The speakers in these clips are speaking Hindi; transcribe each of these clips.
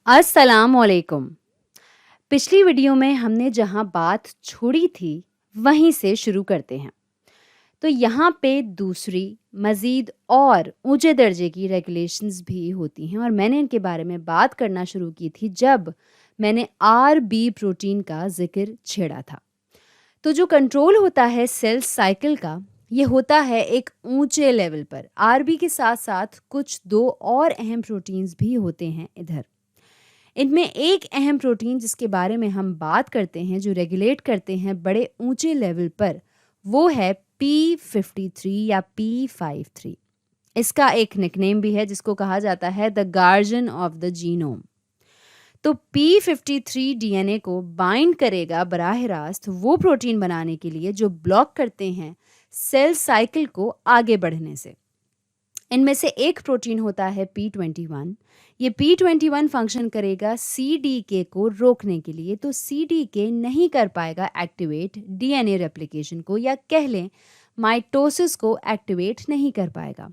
अस्सलामुअलैकुम। पिछली वीडियो में हमने जहाँ बात छोड़ी थी वहीं से शुरू करते हैं। तो यहाँ पे दूसरी मज़ीद और ऊंचे दर्जे की रेगुलेशंस भी होती हैं और मैंने इनके बारे में बात करना शुरू की थी जब मैंने आर बी प्रोटीन का जिक्र छेड़ा था। तो जो कंट्रोल होता है सेल साइकिल का, ये होता है एक ऊंचे लेवल पर। आर बी के साथ साथ कुछ दो और अहम प्रोटीन्स भी होते हैं इधर। इनमें एक अहम प्रोटीन जिसके बारे में हम बात करते हैं, जो रेगुलेट करते हैं बड़े ऊंचे लेवल पर, वो है P53 या P53। इसका एक निकनेम भी है जिसको कहा जाता है the guardian of the genome. तो P53 डीएनए को बाइंड करेगा बराह रास्त वो प्रोटीन बनाने के लिए जो ब्लॉक करते हैं सेल साइकिल को आगे बढ़ने से। इनमें से एक प्रोटीन होता है P21। ये P21 फंक्शन करेगा CDK को रोकने के लिए, तो CDK नहीं कर पाएगा एक्टिवेट डीएनए रेप्लिकेशन को, या कह लें माइटोसिस को एक्टिवेट नहीं कर पाएगा।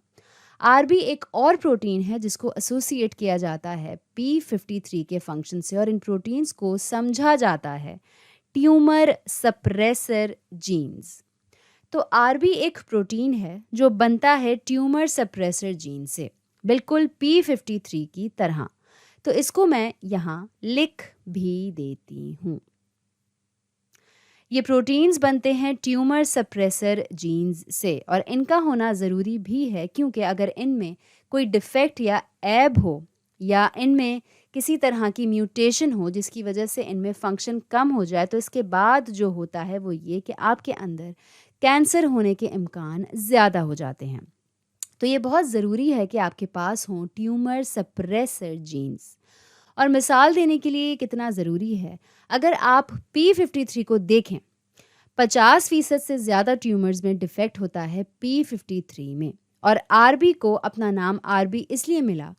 आरबी एक और प्रोटीन है जिसको एसोसिएट किया जाता है P53 के फंक्शन से, और इन प्रोटीन्स को समझा जाता है ट्यूमर सप्रेसर जीन्स। तो आरबी एक प्रोटीन है जो बनता है ट्यूमर सप्रेसर जीन से, बिल्कुल P53 की तरह। तो इसको मैं यहाँ लिख भी देती हूँ। ये प्रोटीन्स बनते हैं ट्यूमर सप्रेसर जीन्स से, और इनका होना ज़रूरी भी है क्योंकि अगर इनमें कोई डिफेक्ट या ऐब हो या इनमें किसी तरह की म्यूटेशन हो जिसकी वजह से इनमें फंक्शन कम हो जाए, तो इसके बाद जो होता है वो ये कि आपके अंदर कैंसर होने के इम्कान ज़्यादा हो जाते हैं। तो ये बहुत ज़रूरी है कि आपके पास हों ट्यूमर सप्रेसर जीन्स। और मिसाल देने के लिए कितना ज़रूरी है, अगर आप P53 को देखें, 50% से ज़्यादा ट्यूमर्स में डिफेक्ट होता है P53 में। और आरबी को अपना नाम आरबी इसलिए मिला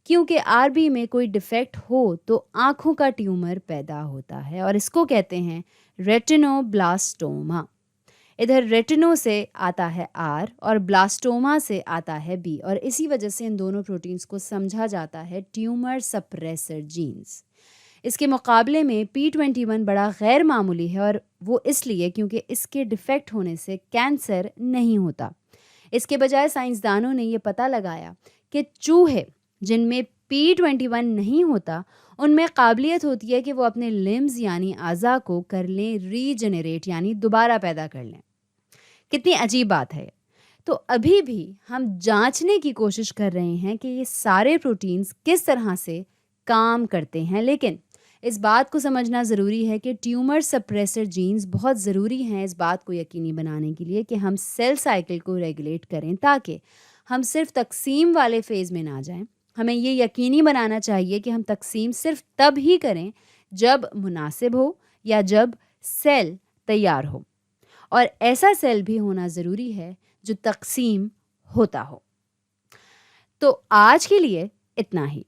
क्योंकि आरबी में कोई डिफेक्ट हो तो आँखों का ट्यूमर पैदा होता है, और इसको कहते हैं रेटिनोब्लास्टोमा। इधर रेटिनो से आता है आर और ब्लास्टोमा से आता है बी, और इसी वजह से इन दोनों प्रोटीन्स को समझा जाता है ट्यूमर सप्रेसर जीन्स। इसके मुकाबले में P21 बड़ा गैर मामूली है, और वो इसलिए क्योंकि इसके डिफेक्ट होने से कैंसर नहीं होता। इसके बजाय साइंसदानों ने ये पता लगाया कि चूहे जिनमें P21 नहीं होता, उनमें काबिलियत होती है कि वो अपने लिम्स यानी आज़ा को कर लें रीजनरेट, यानी दोबारा पैदा कर लें। कितनी अजीब बात है। तो अभी भी हम जांचने की कोशिश कर रहे हैं कि ये सारे प्रोटीन्स किस तरह से काम करते हैं, लेकिन इस बात को समझना ज़रूरी है कि ट्यूमर सप्रेसर जीन्स बहुत ज़रूरी हैं इस बात को यकीनी बनाने के लिए कि हम सेल साइकिल को रेगुलेट करें, ताकि हम सिर्फ तकसीम वाले फेज़ में ना जाएं। हमें ये यकीनी बनाना चाहिए कि हम तकसीम सिर्फ तब ही करें जब मुनासिब हो या जब सेल तैयार हो, और ऐसा सेल भी होना ज़रूरी है जो तकसीम होता हो। तो आज के लिए इतना ही।